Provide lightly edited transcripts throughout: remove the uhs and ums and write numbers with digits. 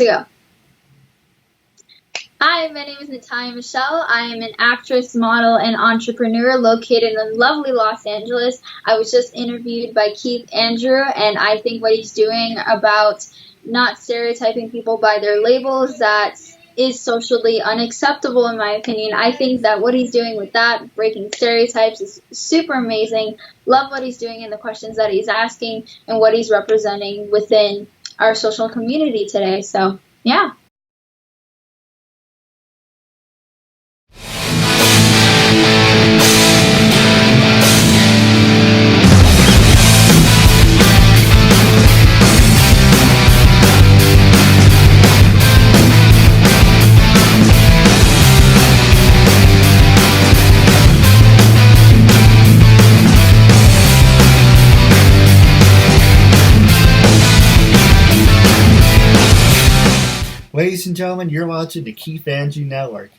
To go. Hi, my name is Natalya Michelle. I am an actress, model, and entrepreneur located in lovely Los Angeles. I was just interviewed by Keith Andrew, and I think what he's doing about not stereotyping people by their labels, that is socially unacceptable in my opinion. I think that what he's doing with that, breaking stereotypes, is super amazing. Love what he's doing and the questions that he's asking and what he's representing within our social community today. So, yeah. Ladies and gentlemen, you're watching the KeithAndrewNetwork.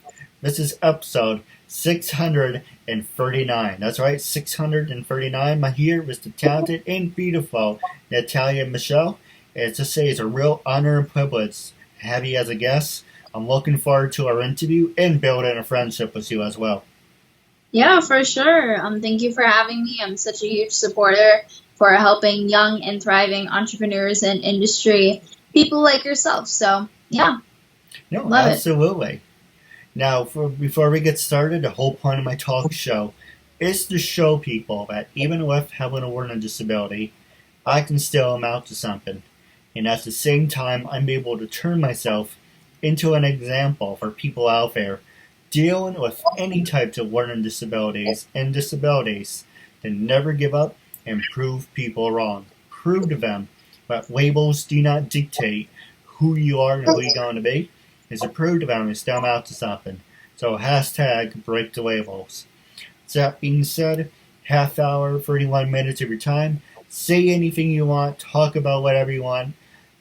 This is episode 639. That's right, 639. I'm here with the talented and beautiful Natalya Michelle. And to say it's a real honor and privilege to have you as a guest. I'm looking forward to our interview and building a friendship with you as well. Yeah, for sure. Thank you for having me. I'm such a huge supporter for helping young and thriving entrepreneurs and industry people like yourself. So, yeah. No, Love absolutely. Now, before we get started, the whole point of my talk show is to show people that even with having a learning disability, I can still amount to something. And at the same time, I'm able to turn myself into an example for people out there dealing with any types of learning disabilities and disabilities to never give up and prove people wrong. Prove to them that labels do not dictate who you are and who you're going to be. Is to prove to them and still amount to something. So hashtag break the labels. That being said, half hour, 31 minutes of your time. Say anything you want, talk about whatever you want.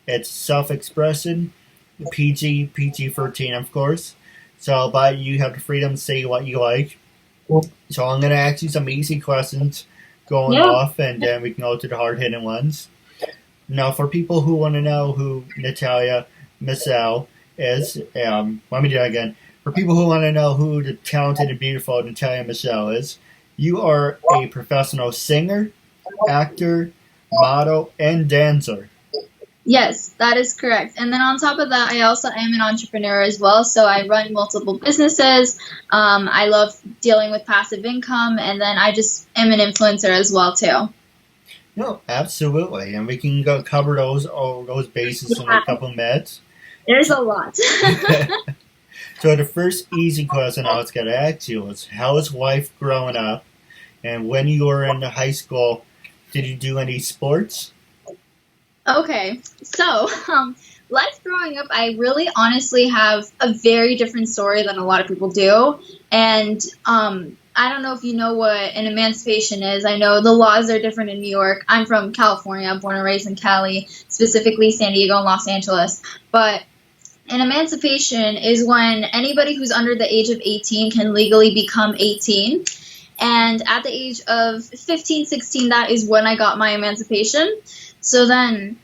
It's self-expression, PG-13 of course. So, but you have the freedom to say what you like. So I'm going to ask you some easy questions going off, and then we can go to the hard-hitting ones. Now, for people who want to know who Natalya Michelle is, let me do that again. For people who want to know who the talented and beautiful Natalya Michelle is, you are a professional singer, actor, model, and dancer. Yes, that is correct. And then on top of that, I also am an entrepreneur as well. So I run multiple businesses. I love dealing with passive income, and then I just am an influencer as well too. No, absolutely, and we can go cover those bases in a couple of minutes. There's a lot. So the first easy question I was going to ask you was, how was life growing up? And when you were in high school, did you do any sports? Okay, so life growing up, I really honestly have a very different story than a lot of people do. And I don't know if you know what an emancipation is. I know the laws are different in New York. I'm from California, born and raised in Cali, specifically San Diego and Los Angeles. But an emancipation is when anybody who's under the age of 18 can legally become 18. And at the age of 15, 16, that is when I got my emancipation. So then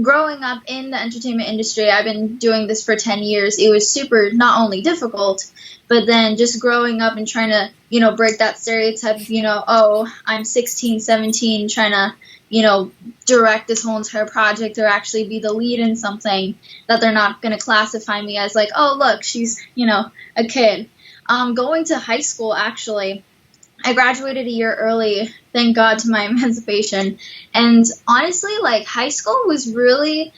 growing up in the entertainment industry, I've been doing this for 10 years. It was super not only difficult, but then just growing up and trying to, break that stereotype of, oh, I'm 16, 17, trying to, direct this whole entire project or actually be the lead in something that they're not going to classify me as like, oh, look, she's, a kid. Going to high school, actually, I graduated a year early, thank God, to my emancipation. And honestly, like, high school was really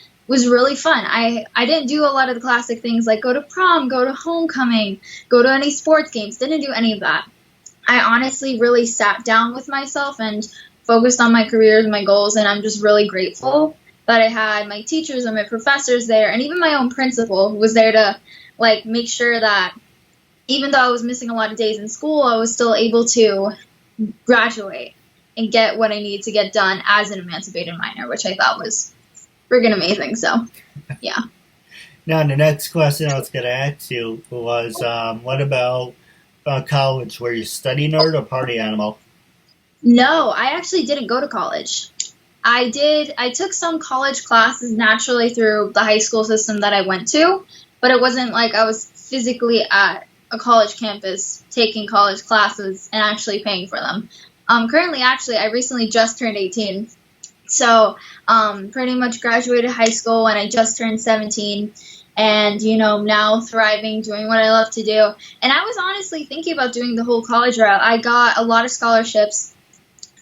fun. I didn't do a lot of the classic things like go to prom, go to homecoming, go to any sports games. Didn't do any of that. I honestly really sat down with myself and focused on my career and my goals, and I'm just really grateful that I had my teachers and my professors there, and even my own principal who was there to, like, make sure that even though I was missing a lot of days in school, I was still able to graduate and get what I needed to get done as an emancipated minor, which I thought was friggin' amazing. So, yeah. Now, the next question I was going to ask you was, what about college? Were you a study nerd or party animal? No, I actually didn't go to college. I took some college classes naturally through the high school system that I went to, but it wasn't like I was physically at a college campus taking college classes and actually paying for them. Currently, actually, I recently just turned 18. So, pretty much graduated high school when I just turned 17, and now thriving, doing what I love to do. And I was honestly thinking about doing the whole college route. I got a lot of scholarships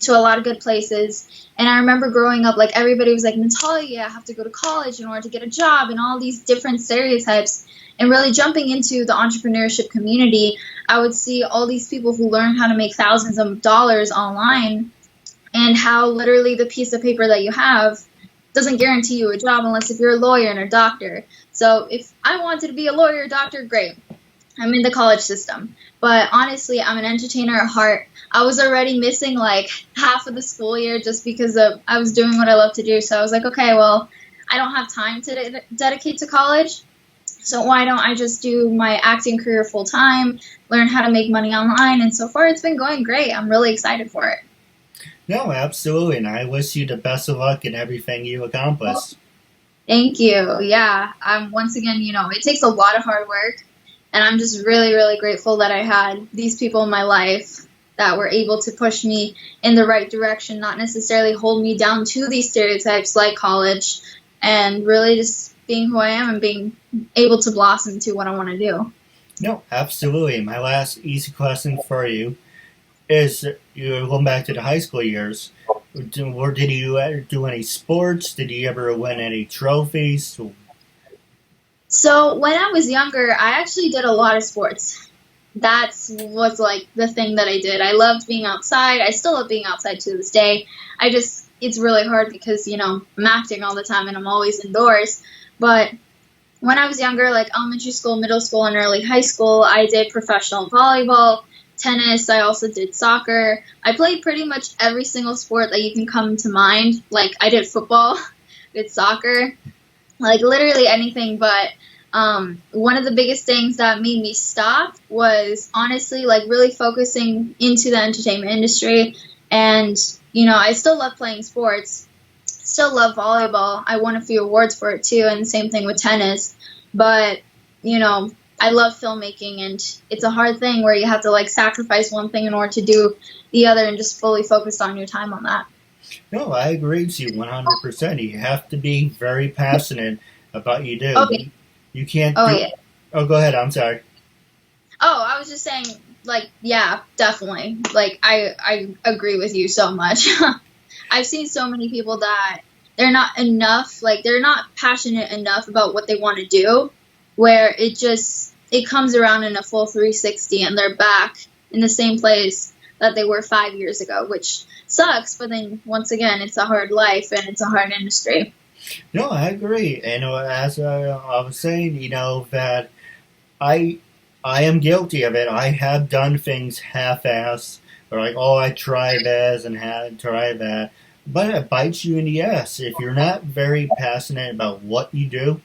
to a lot of good places. And I remember growing up, like everybody was like, Natalia, I have to go to college in order to get a job, and all these different stereotypes. And really jumping into the entrepreneurship community, I would see all these people who learn how to make thousands of dollars online, and how literally the piece of paper that you have doesn't guarantee you a job unless if you're a lawyer and a doctor. So if I wanted to be a lawyer or doctor, great. I'm in the college system. But honestly, I'm an entertainer at heart. I was already missing like half of the school year just because I was doing what I love to do. So I was like, okay, well, I don't have time to dedicate to college. So why don't I just do my acting career full time, learn how to make money online? And so far, it's been going great. I'm really excited for it. No, absolutely, and I wish you the best of luck in everything you accomplish. Thank you. Yeah. Once again, it takes a lot of hard work. And I'm just really, really grateful that I had these people in my life that were able to push me in the right direction, not necessarily hold me down to these stereotypes like college, and really just being who I am and being able to blossom to what I want to do. No, absolutely. My last easy question for you is, you're going back to the high school years. Did you ever do any sports? Did you ever win any trophies? So when I was younger, I actually did a lot of sports. Was like the thing that I did. I loved being outside. I still love being outside to this day. It's really hard because, I'm acting all the time and I'm always indoors. But when I was younger, like elementary school, middle school, and early high school, I did professional volleyball, tennis. I also did soccer. I played pretty much every single sport that you can come to mind. Like I did football, did soccer, like literally anything. But one of the biggest things that made me stop was honestly like really focusing into the entertainment industry. And I still love playing sports, still love volleyball. I won a few awards for it too, and the same thing with tennis. But I love filmmaking, and it's a hard thing where you have to like sacrifice one thing in order to do the other, and just fully focus on your time on that. No, I agree with you 100%. You have to be very passionate about what you do. Okay. You can't Oh do... yeah. Oh, go ahead. I'm sorry. Oh, I was just saying, like, yeah, definitely. Like, I agree with you so much. I've seen so many people that they're not passionate enough about what they want to do, where it comes around in a full 360 and they're back in the same place that they were 5 years ago, which sucks. But then once again, it's a hard life and it's a hard industry. No, I agree. And as I was saying, that I am guilty of it. I have done things half-assed, or like, oh, I tried this and had tried that. But it bites you in the ass. If you're not very passionate about what you do,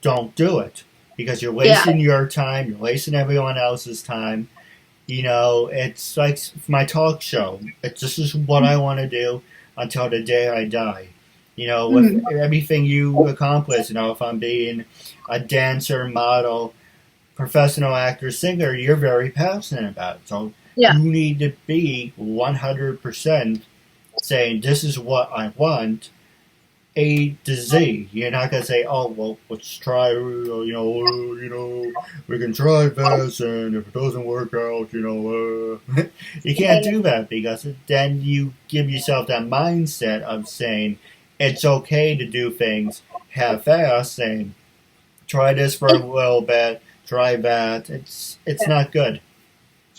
don't do it. Because you're wasting your time, you're wasting everyone else's time. It's like my talk show. This is what I want to do until the day I die. With everything you accomplish, if I'm being a dancer, model, professional actor, singer, you're very passionate about it. So you need to be 100% saying, this is what I want, A to Z. You're not going to say, oh, well, let's try, we can try this, and if it doesn't work out, you can't do that, because then you give yourself that mindset of saying, it's okay to do things half-assed, saying, try this for a little bit, try that. It's not good.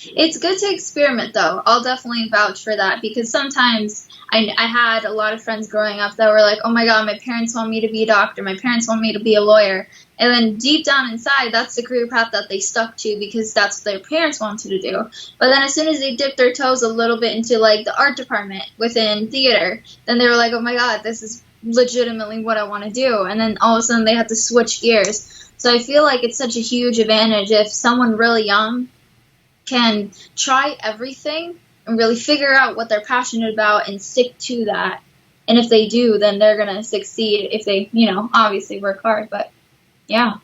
It's good to experiment, though. I'll definitely vouch for that, because sometimes I had a lot of friends growing up that were like, oh my God, my parents want me to be a doctor, my parents want me to be a lawyer. And then deep down inside, that's the career path that they stuck to because that's what their parents wanted to do. But then as soon as they dipped their toes a little bit into like the art department within theater, then they were like, oh my God, this is legitimately what I want to do. And then all of a sudden they had to switch gears. So I feel like it's such a huge advantage if someone really young can try everything and really figure out what they're passionate about and stick to that. And if they do, then they're going to succeed if they, obviously work hard. But yeah.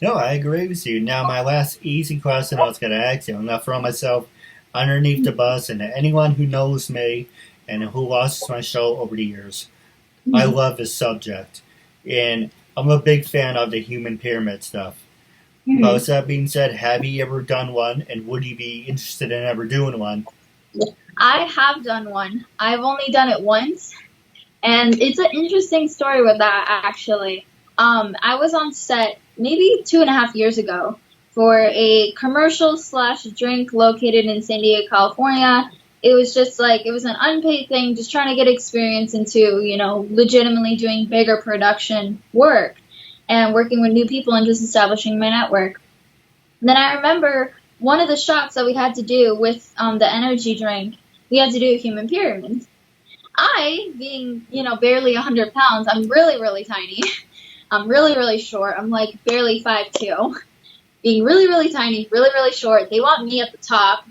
No, I agree with you. Now, my last easy question I was going to ask you, I'm going to throw myself underneath the bus, and anyone who knows me and who watches my show over the years, I Mhm. love this subject. And I'm a big fan of the human pyramid stuff. But Mhm. with that being said, have you ever done one, and would you be interested in ever doing one? I have done one. I've only done it once. And it's an interesting story with that, actually. I was on set maybe 2.5 years ago for a commercial slash drink located in San Diego, California. It was just like, it was an unpaid thing, just trying to get experience into, legitimately doing bigger production work and working with new people and just establishing my network. And then I remember one of the shots that we had to do with the energy drink, we had to do a human pyramid. I, being, barely 100 pounds, I'm really, really tiny. I'm really, really short. I'm like barely 5'2". Being really, really tiny, really, really short. They want me at the top.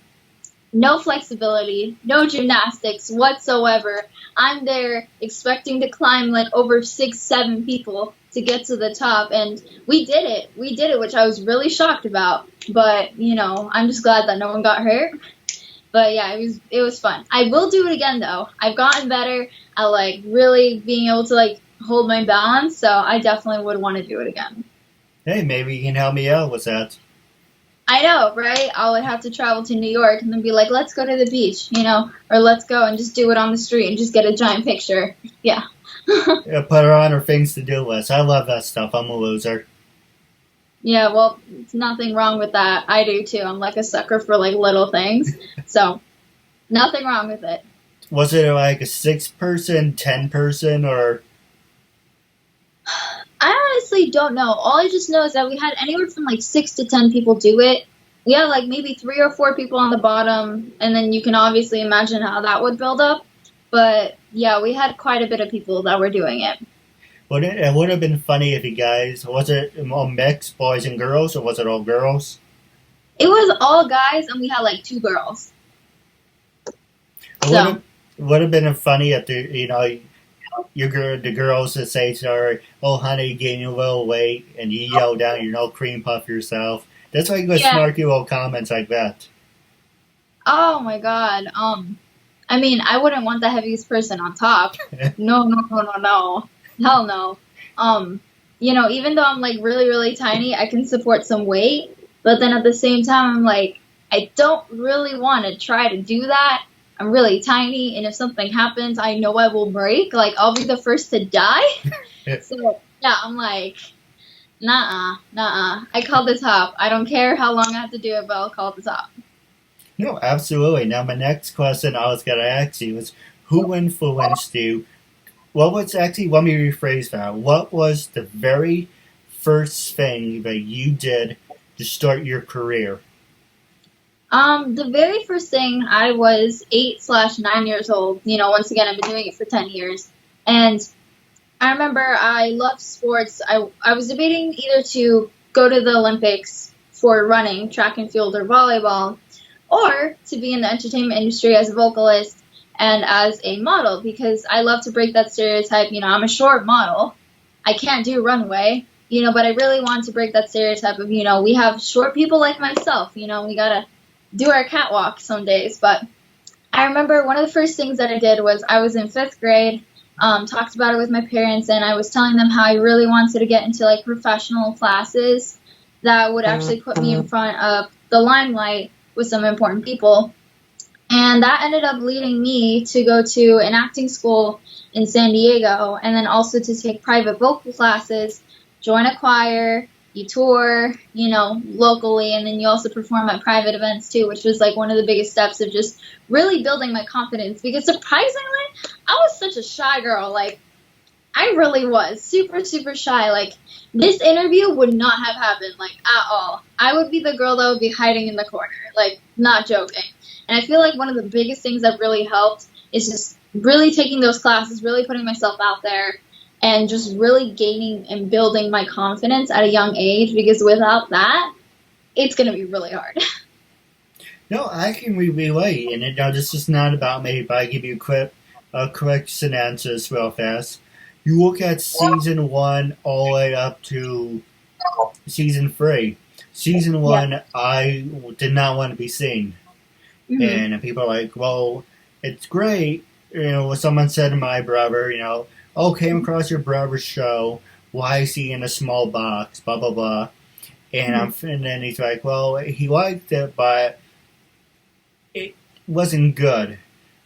No flexibility, no gymnastics whatsoever. I'm there expecting to climb like over 6, 7 people to get to the top. And we did it. We did it, which I was really shocked about. But, I'm just glad that no one got hurt. But yeah, it was fun. I will do it again though. I've gotten better at like really being able to like hold my balance, so I definitely would want to do it again. Hey, maybe you can help me out with that. I know, right? I would have to travel to New York and then be like, let's go to the beach, or let's go and just do it on the street and just get a giant picture. Yeah. Yeah, put her on her things to do list. I love that stuff. I'm a loser. Yeah, well, it's nothing wrong with that. I do too. I'm like a sucker for like little things. So, nothing wrong with it. Was it like a 6 person, 10 person, or I honestly don't know. All I just know is that we had anywhere from like 6 to 10 people do it. We had like maybe 3 or 4 people on the bottom, and then you can obviously imagine how that would build up. But yeah, we had quite a bit of people that were doing it. it would have been funny if you guys, was it all mixed, boys and girls, or was it all girls? It was all guys, and we had like 2 girls. It would So have would have been funny if the girls that say sorry, oh honey, gain a little weight, and you yell down, cream puff yourself. That's why you go yeah. snarky little comments like that. Oh my God. I mean, I wouldn't want the heaviest person on top. No, no, no, no, no. Hell no. Even though I'm like really, really tiny, I can support some weight. But then at the same time, I'm like, I don't really want to try to do that. I'm really tiny, and if something happens, I know I will break. Like, I'll be the first to die. So, yeah, I'm like, nah, nah. I call the top. I don't care how long I have to do it, but I'll call the top. No, absolutely. Now, my next question I was going to ask you is, who influenced you? What was actually, let me rephrase that. What was the very first thing that you did to start your career? The very first thing, I was 8/9 years old. Once again, I've been doing it for 10 years. And I remember I loved sports. I was debating either to go to the Olympics for running, track and field, or volleyball, or to be in the entertainment industry as a vocalist and as a model, because I love to break that stereotype. I'm a short model. I can't do runway, but I really want to break that stereotype of, we have short people like myself. We gotta do our catwalk some days. But I remember one of the first things that I did was I was in 5th grade, talked about it with my parents, and I was telling them how I really wanted to get into like professional classes that would actually put me in front of the limelight with some important people. And that ended up leading me to go to an acting school in San Diego, and then also to take private vocal classes, join a choir, you tour, locally, and then you also perform at private events too, which was like one of the biggest steps of just really building my confidence. Because surprisingly, I was such a shy girl. Like, I really was super, super shy. Like, this interview would not have happened, like, at all. I would be the girl that would be hiding in the corner, like, not joking. And I feel like one of the biggest things that really helped is just really taking those classes, really putting myself out there, and just really gaining and building my confidence at a young age, because without that, it's going to be really hard. No, I can relate, and this is not about me, but I give you a quick synopsis real fast. You look at season 1 all the way up to season 3. Season Yeah. 1, I did not want to be seen. Hmm. And people are like, well, it's great. What someone said to my brother, oh, came across your brother's show. Why is he in a small box? Blah, blah, blah. And then he's like, well, he liked it, but it wasn't good.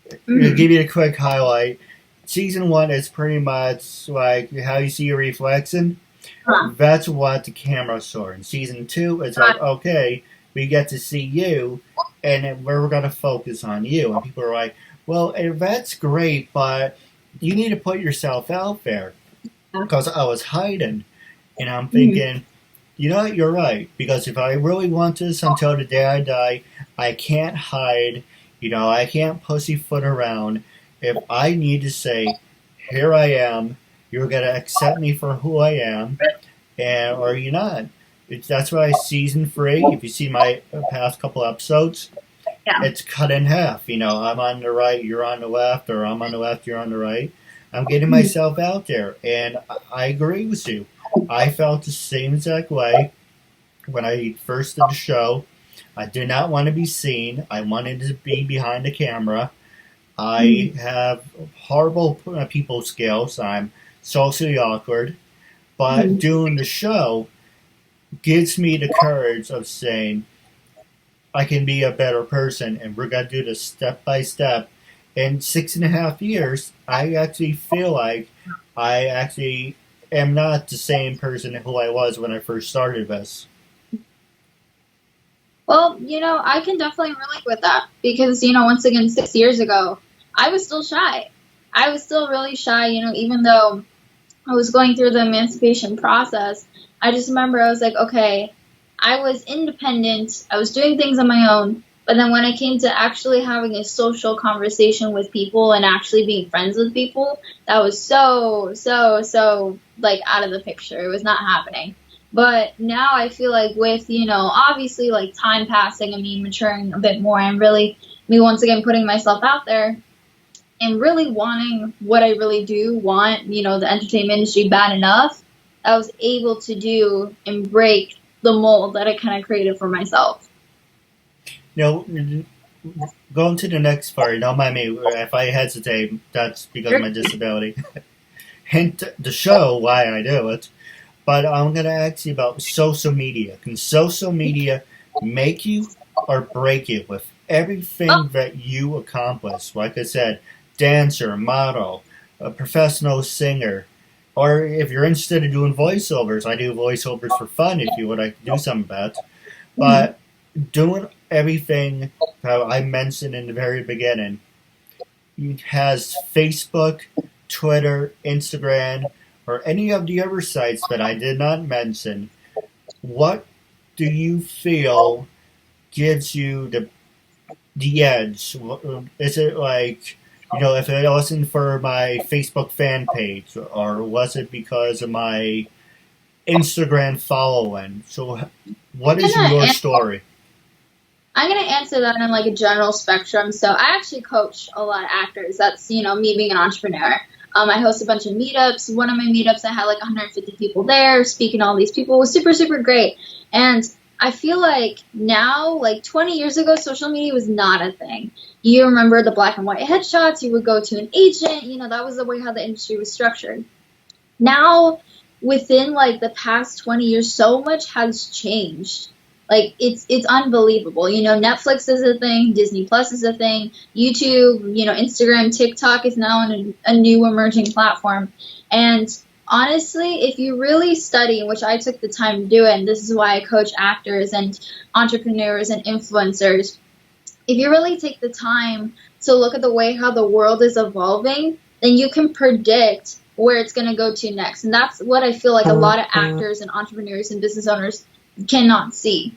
To Hmm. give you a quick highlight, season 1 is pretty much like how you see your reflection. Huh. That's what the camera saw. In season 2, it's like, okay, we get to see you, and we're going to focus on you. And people are like, well, that's great, but you need to put yourself out there. Because I was hiding. And I'm Hmm. thinking, you know what, you're right. Because if I really want this until the day I die, I can't hide. I can't pussyfoot around. If I need to say, here I am, you're going to accept me for who I am, or you're not. That's why season 3, if you see my past couple episodes, Yeah. it's cut in half. I'm on the right, you're on the left, or I'm on the left, you're on the right. I'm getting Mhm. myself out there, and I agree with you. I felt the same exact way when I first did the show. I did not want to be seen. I wanted to be behind the camera. I Mhm. have horrible people skills. I'm socially awkward. But Mhm. doing the show gives me the courage of saying, I can be a better person, and we're going to do this step by step. In 6.5 years, I actually feel like I actually am not the same person who I was when I first started this. Well, I can definitely relate with that because, once again, 6 years ago, I was still shy. I was still really shy, even though I was going through the emancipation process. I just remember I was like, okay, I was independent. I was doing things on my own. But then when I came to actually having a social conversation with people and actually being friends with people, that was so, so, so like out of the picture. It was not happening. But now I feel like with, obviously like time passing and me maturing a bit more and really me once again putting myself out there, and really wanting what I really do want, the entertainment industry bad enough, I was able to do and break the mold that I kind of created for myself. You going to the next part, don't mind me if I hesitate, that's because of Sure. my disability. Hint the show why I do it. But I'm going to ask you about social media. Can social media make you or break you with Oh, everything that you accomplish? Like I said, dancer, model, a professional singer, or if you're interested in doing voiceovers, I do voiceovers for fun if you would like to do some of that. mhm. But doing everything how I mentioned in the very beginning, has Facebook, Twitter, Instagram, or any of the other sites that I did not mention, what do you feel gives you the edge? Is it like, if it wasn't for my Facebook fan page, or was it because of my Instagram following? So, what I'm is gonna your an- story? I'm gonna answer that in like a general spectrum. So I actually coach a lot of actors. That's me being an entrepreneur. I host a bunch of meetups. One of my meetups, I had like 150 people there, speaking to all these people. It was super, super great. And I feel like now, like 20 years ago, social media was not a thing. You remember the black and white headshots. You would go to an agent. That was the way how the industry was structured. Now, within like the past 20 years, so much has changed. Like it's unbelievable. Netflix is a thing, Disney Plus is a thing, YouTube, Instagram, TikTok is now a new emerging platform. And honestly, if you really study, which I took the time to do it, and this is why I coach actors and entrepreneurs and influencers, if you really take the time to look at the way how the world is evolving, then you can predict where it's going to go to next. And that's what I feel like a lot of actors and entrepreneurs and business owners cannot see.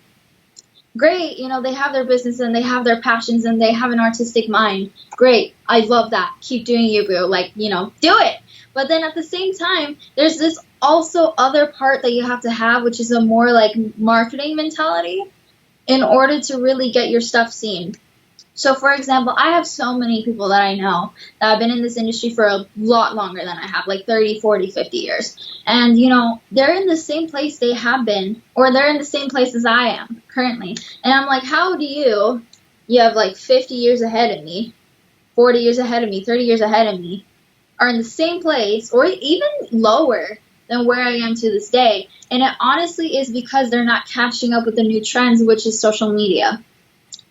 Great, they have their business and they have their passions and they have an artistic mind. Great, I love that. Keep doing you, boo. Like, do it. But then at the same time, there's this also other part that you have to have, which is a more like marketing mentality in order to really get your stuff seen. So, for example, I have so many people that I know that have been in this industry for a lot longer than I have, like 30, 40, 50 years. And, they're in the same place they have been, or they're in the same place as I am currently. And I'm like, how do you have like 50 years ahead of me, 40 years ahead of me, 30 years ahead of me, are in the same place, or even lower than where I am to this day. And it honestly is because they're not catching up with the new trends, which is social media.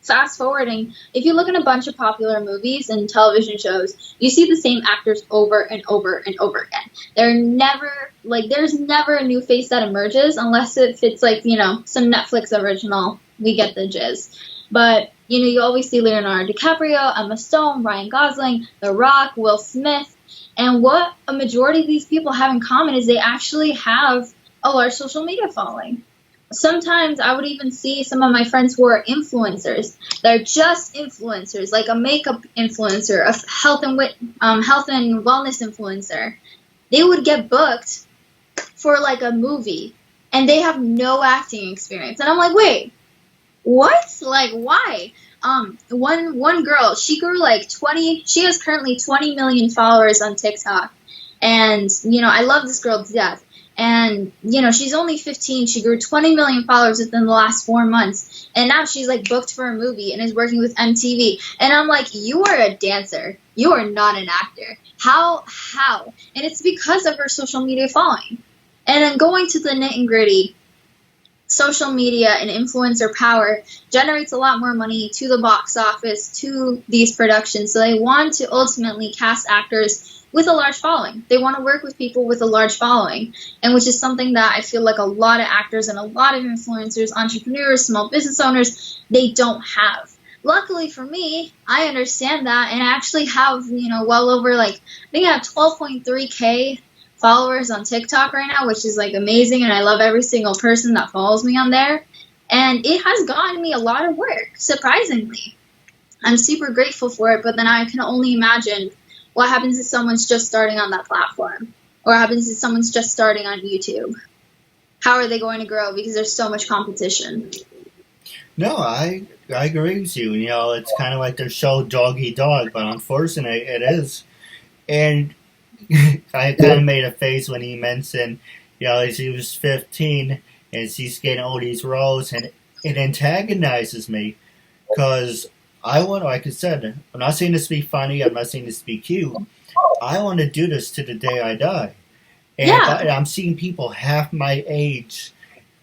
Fast forwarding, if you look at a bunch of popular movies and television shows, you see the same actors over and over and over again. There's never a new face that emerges unless if it's like, some Netflix original. We get the jizz. But, you always see Leonardo DiCaprio, Emma Stone, Ryan Gosling, The Rock, Will Smith. And what a majority of these people have in common is they actually have a large social media following. Sometimes I would even see some of my friends who are influencers. They're just influencers, like a makeup influencer, a health and wellness influencer. They would get booked for like a movie, and they have no acting experience. And I'm like, wait, what? Like, why? One girl, she grew like 20. She has currently 20 million followers on TikTok, and I love this girl to death. And, she's only 15. She grew 20 million followers within the last 4 months. And now she's, like, booked for a movie and is working with MTV. And I'm like, you are a dancer. You are not an actor. How? And it's because of her social media following. And then going to the nitty-gritty, social media and influencer power generates a lot more money to the box office, to these productions. So they want to ultimately cast actors with a large following. They want to work with people with a large following, and which is something that I feel like a lot of actors and a lot of influencers, entrepreneurs, small business owners, they don't have. Luckily for me, I understand that, and I actually have, well over I think I have 12.3K followers on TikTok right now, which is amazing, and I love every single person that follows me on there. And it has gotten me a lot of work, surprisingly. I'm super grateful for it, but then I can only imagine what happens if someone's just starting on that platform, or what happens if someone's just starting on YouTube. How are they going to grow? Because there's so much competition. No, I agree with you. It's kind of like their show Dog Eat Dog, but unfortunately it is. And I kind of made a face when he mentioned, she was 15 and she's getting all these roles, and it antagonizes me because like I said, I'm not saying this to be funny, I'm not saying this to be cute. I want to do this to the day I die. And I'm seeing people half my age,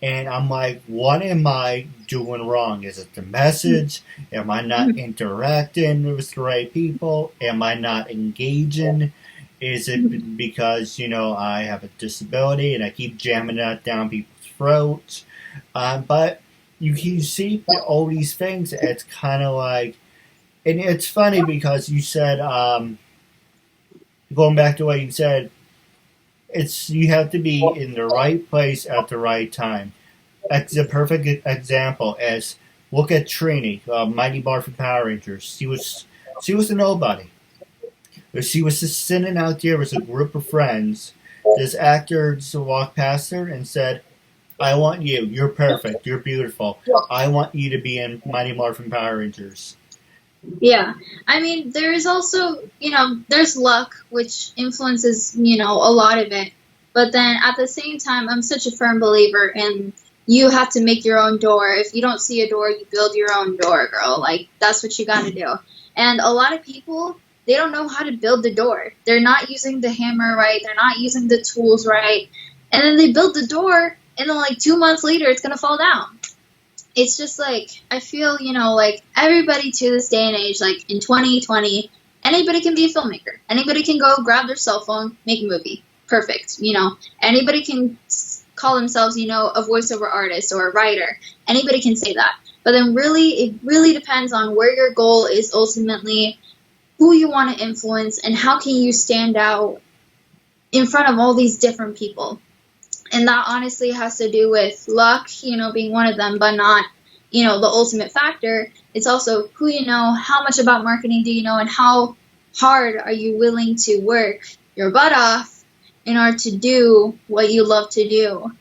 and I'm like, what am I doing wrong? Is it the message? Am I not interacting with the right people? Am I not engaging? Is it because, I have a disability and I keep jamming that down people's throats? But you see all these things, it's kind of like, and it's funny because you said, going back to what you said, you have to be in the right place at the right time. That's a perfect example is, look at Trini, Mighty Morphin Power Rangers. She was a nobody. But she was just sitting out there with a group of friends. This actor just walked past her and said, I want you. You're perfect. You're beautiful. I want you to be in Mighty Morphin Power Rangers. Yeah. I mean, there's also, there's luck, which influences, a lot of it. But then at the same time, I'm such a firm believer in you have to make your own door. If you don't see a door, you build your own door, girl. That's what you got to do. And a lot of people, they don't know how to build the door. They're not using the hammer right. They're not using the tools right. And then they build the door, and then 2 months later, it's going to fall down. It's just I feel, everybody to this day and age, in 2020, anybody can be a filmmaker. Anybody can go grab their cell phone, make a movie. Perfect. Anybody can call themselves, a voiceover artist or a writer. Anybody can say that. But then it really depends on where your goal is ultimately, who you want to influence, and how can you stand out in front of all these different people. And that honestly has to do with luck, being one of them, but not, the ultimate factor. It's also who you know, how much about marketing do you know, and how hard are you willing to work your butt off in order to do what you love to do.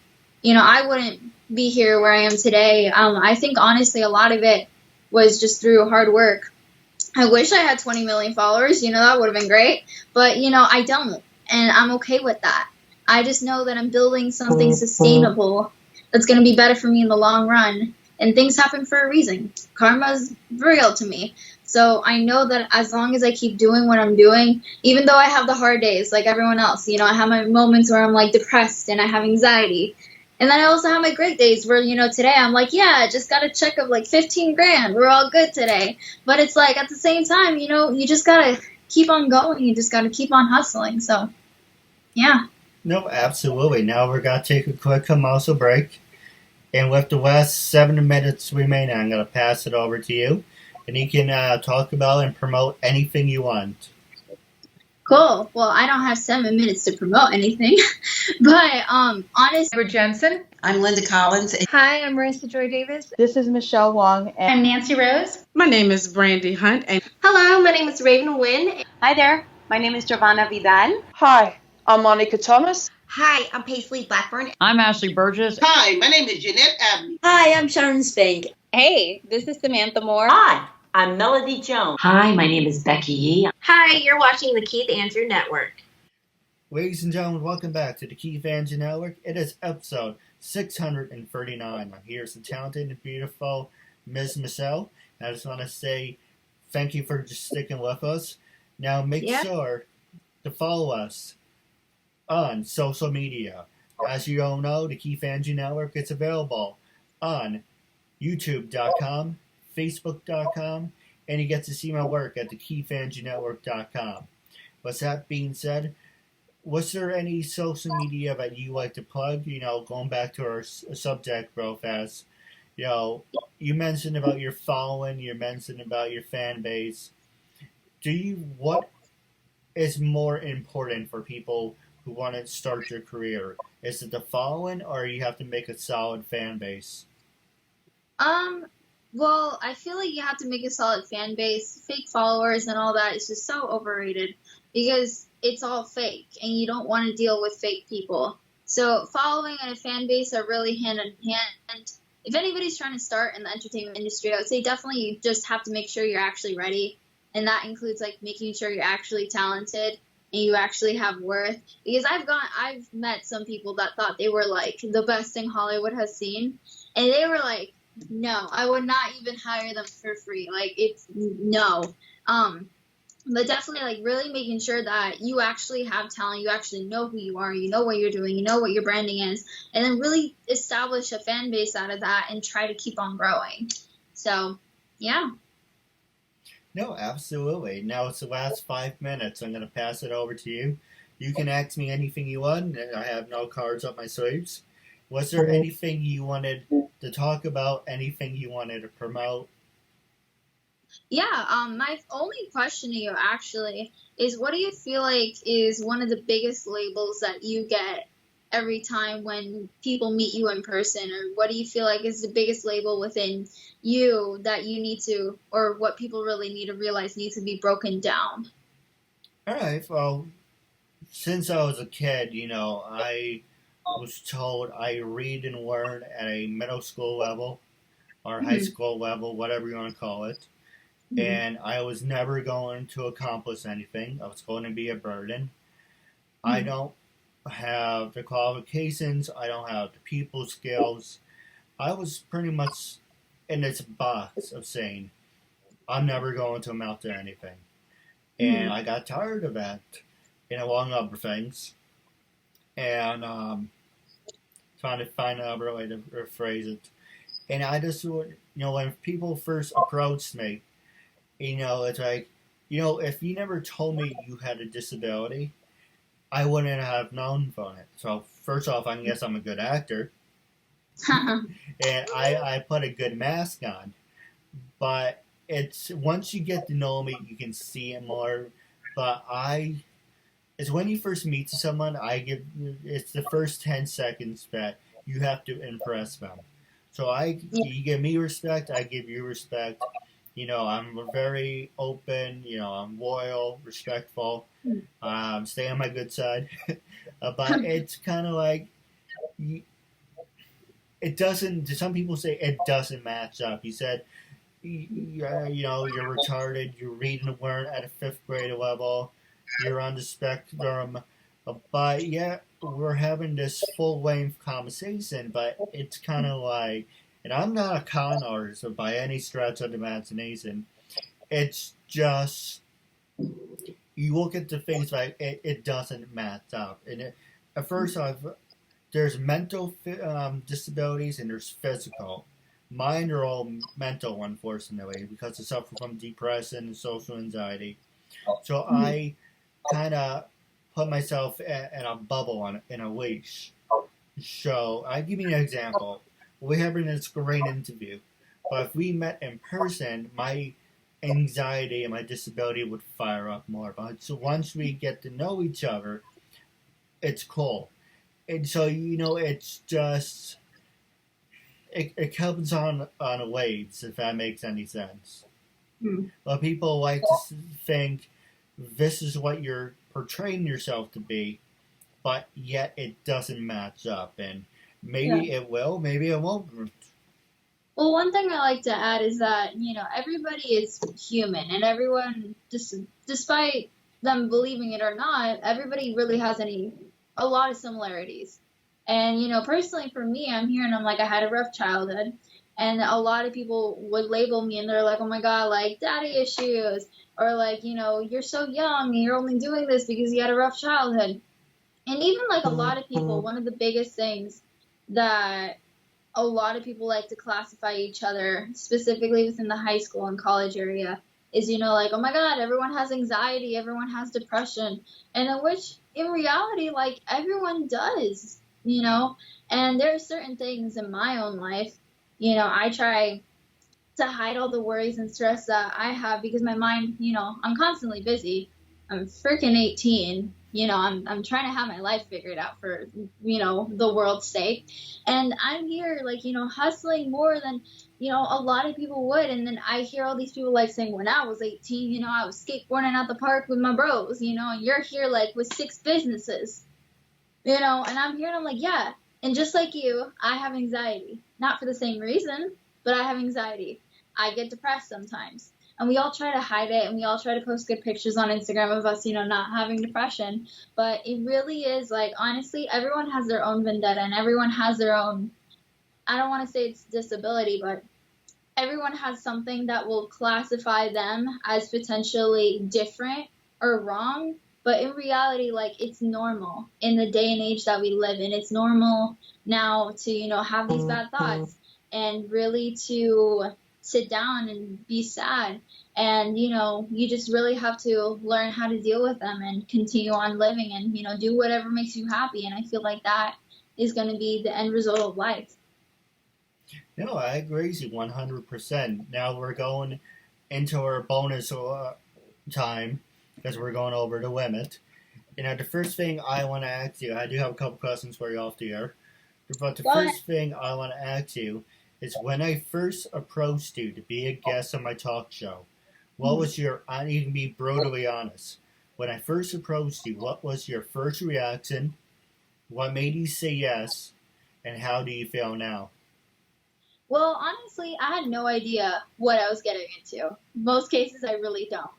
I wouldn't be here where I am today. I think honestly a lot of it was just through hard work. I wish I had 20 million followers, that would have been great. But, I don't. And I'm okay with that. I just know that I'm building something sustainable that's going to be better for me in the long run. And things happen for a reason. Karma's real to me. So I know that as long as I keep doing what I'm doing, even though I have the hard days like everyone else, I have my moments where I'm like depressed and I have anxiety. And then I also have my great days where, today I'm like, yeah, I just got a check of like 15 grand. We're all good today. But it's like at the same time, you just got to keep on going. You just got to keep on hustling. So, yeah. No, absolutely. Now we're going to take a quick commercial break. And with the last 7 minutes remaining, I'm going to pass it over to you. And you can talk about and promote anything you want. Cool. Well, I don't have 7 minutes to promote anything, but honestly, Jensen. I'm Linda Collins. Hi, I'm Marissa Joy Davis. This is Michelle Wong. I'm Nancy Rose. My name is Brandy Hunt. And hello, my name is Raven Wynn. Hi there, my name is Giovanna Vidal. Hi, I'm Monica Thomas. Hi, I'm Paisley Blackburn. I'm Ashley Burgess. Hi, my name is Jeanette Abney. Hi, I'm Sharon Spank. Hey, this is Samantha Moore. Hi, I'm Melody Jones. Hi, my name is Becky Yee. Hi, you're watching the Keith Andrew Network. Ladies and gentlemen, welcome back to the Keith Andrew Network. It is episode 639. Here's the talented and beautiful Ms. Michelle. I just want to say thank you for just sticking with us. Now make sure to follow us on social media. As you all know, the Keith Andrew Network is available on YouTube.com, Facebook.com, and you get to see my work at the KeithAndrewNetwork.com. With that being said, was there any social media that you like to plug? Going back to our subject real fast, you mentioned about your following, you mentioned about your fan base. What is more important for people who want to start their career? Is it the following, or you have to make a solid fan base? Well, I feel like you have to make a solid fan base. Fake followers and all that is just so overrated because it's all fake and you don't want to deal with fake people. So following and a fan base are really hand in hand. If anybody's trying to start in the entertainment industry, I would say definitely you just have to make sure you're actually ready. And that includes like making sure you're actually talented and you actually have worth. Because I've met some people that thought they were like the best thing Hollywood has seen. And they were like, no, I would not even hire them for free. Like, it's no. But definitely, like, really making sure that you actually have talent, you actually know who you are, you know what you're doing, you know what your branding is, and then really establish a fan base out of that and try to keep on growing. So, yeah. No, absolutely. Now it's the last 5 minutes. I'm going to pass it over to you. You can ask me anything you want. I have no cards up my sleeves. Was there anything you wanted to talk about, anything you wanted to promote? Yeah, my only question to you actually is what do you feel like is one of the biggest labels that you get every time when people meet you in person? Or what do you feel like is the biggest label within you that you need to, or what people really need to realize needs to be broken down? All right, well, since I was a kid, I was told I read and learn at a middle school level or high school level, whatever you want to call it. And I was never going to accomplish anything. I was going to be a burden. I don't have the qualifications. I don't have the people skills. I was pretty much in this box of saying, I'm never going to amount to anything. And I got tired of that, along other things. And trying to find another way to phrase it. And I just, when people first approached me, it's like, if you never told me you had a disability, I wouldn't have known from it. So first off, I guess I'm a good actor. And I put a good mask on. But it's, once you get to know me, you can see it more. But it's when you first meet someone, it's the first 10 seconds that you have to impress them. So you give me respect, I give you respect. I'm very open, I'm loyal, respectful, stay on my good side. But it's kind of like, it doesn't, some people say it doesn't match up. You said, you're retarded, you're reading and learn at a fifth grade level, you're on the spectrum, but yet we're having this full length conversation, but it's kind of like, and I'm not a con artist by any stretch of the imagination, it's just, you look at the things like it doesn't match up. And at first, there's mental disabilities and there's physical. Mine are all mental, unfortunately, because I suffer from depression and social anxiety. So I kind of put myself in a bubble in a leash. So I give you an example. We're having this great interview, but if we met in person, my anxiety and my disability would fire up more. But so once we get to know each other, it's cool. And so it's just it comes on waves, if that makes any sense. But people like to think this is what you're portraying yourself to be, but yet it doesn't match up, and maybe it will, maybe it won't. Well, one thing I like to add is that, everybody is human, and everyone, despite them believing it or not, everybody really has a lot of similarities. And, personally for me, I'm here and I'm like, I had a rough childhood, and a lot of people would label me and they're like, oh my God, like daddy issues, or like, you're so young and you're only doing this because you had a rough childhood. And even like a lot of people, one of the biggest things that a lot of people like to classify each other, specifically within the high school and college area, is, like, oh my God, everyone has anxiety, everyone has depression, and in reality, like, everyone does, and there are certain things in my own life, I try to hide all the worries and stress that I have because my mind, I'm constantly busy. I'm freaking 18. I'm trying to have my life figured out for, the world's sake. And I'm here, like, hustling more than, a lot of people would. And then I hear all these people, like, saying, when I was 18, I was skateboarding at the park with my bros, and you're here, like, with 6 businesses, and I'm here and I'm like, yeah. And just like you, I have anxiety. Not for the same reason, but I have anxiety. I get depressed sometimes. And we all try to hide it, and we all try to post good pictures on Instagram of us, not having depression. But it really is, like, honestly, everyone has their own vendetta, and everyone has their own, I don't want to say it's disability, but everyone has something that will classify them as potentially different or wrong. But in reality, like, it's normal in the day and age that we live in. It's normal now to, have these bad thoughts and really to sit down and be sad. And, you just really have to learn how to deal with them and continue on living and, do whatever makes you happy. And I feel like that is going to be the end result of life. No, I agree with you 100%. Now we're going into our bonus time because we're going over the limit. The first thing I want to ask you, I do have a couple questions for you off the air, but the first thing I want to ask you is when I first approached you to be a guest on my talk show, what was your, I need to be brutally honest, when I first approached you, what was your first reaction, what made you say yes, and how do you feel now? Well, honestly, I had no idea what I was getting into. Most cases, I really don't.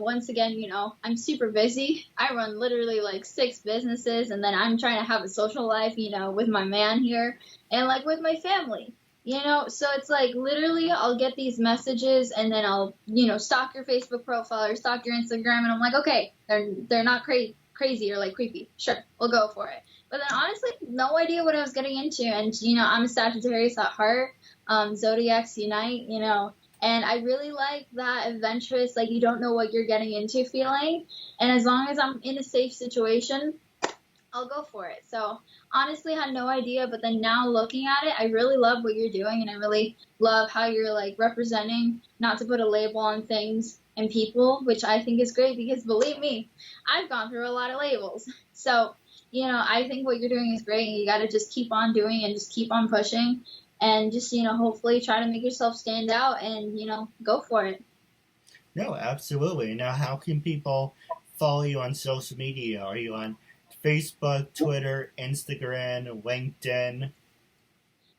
Once again, I'm super busy. I run literally like 6 businesses, and then I'm trying to have a social life, with my man here and like with my family, so it's like literally I'll get these messages and then I'll, stalk your Facebook profile or stalk your Instagram, and I'm like, okay, they're not crazy or like creepy. Sure, we'll go for it. But then honestly, no idea what I was getting into. And, I'm a Sagittarius at heart. Zodiacs unite, and I really like that adventurous, like, you don't know what you're getting into feeling. And as long as I'm in a safe situation, I'll go for it. So honestly, I had no idea, but then now looking at it, I really love what you're doing, and I really love how you're like representing, not to put a label on things and people, which I think is great because believe me, I've gone through a lot of labels. So, I think what you're doing is great, and you got to just keep on doing and just keep on pushing. And just, hopefully try to make yourself stand out and, go for it. No, absolutely. Now, how can people follow you on social media? Are you on Facebook, Twitter, Instagram, LinkedIn?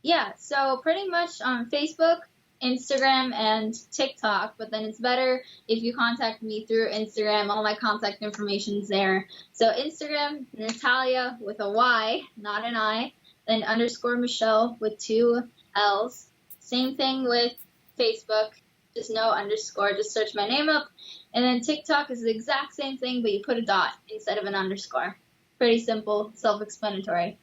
Yeah, so pretty much on Facebook, Instagram and TikTok, but then it's better if you contact me through Instagram. All my contact information's there. So Instagram, Natalia with a Y, not an I, then _ Michelle with 2 L's. Same thing with Facebook, just no underscore, just search my name up. And then TikTok is the exact same thing, but you put a dot instead of an underscore. Pretty simple, self-explanatory.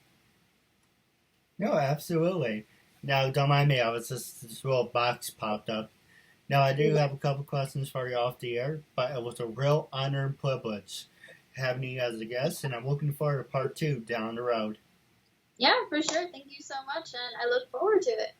No, absolutely. Now, don't mind me, this little box popped up. Now, I do have a couple questions for you off the air, but it was a real honor and privilege having you as a guest, and I'm looking forward to part 2 down the road. Yeah, for sure. Thank you so much, and I look forward to it.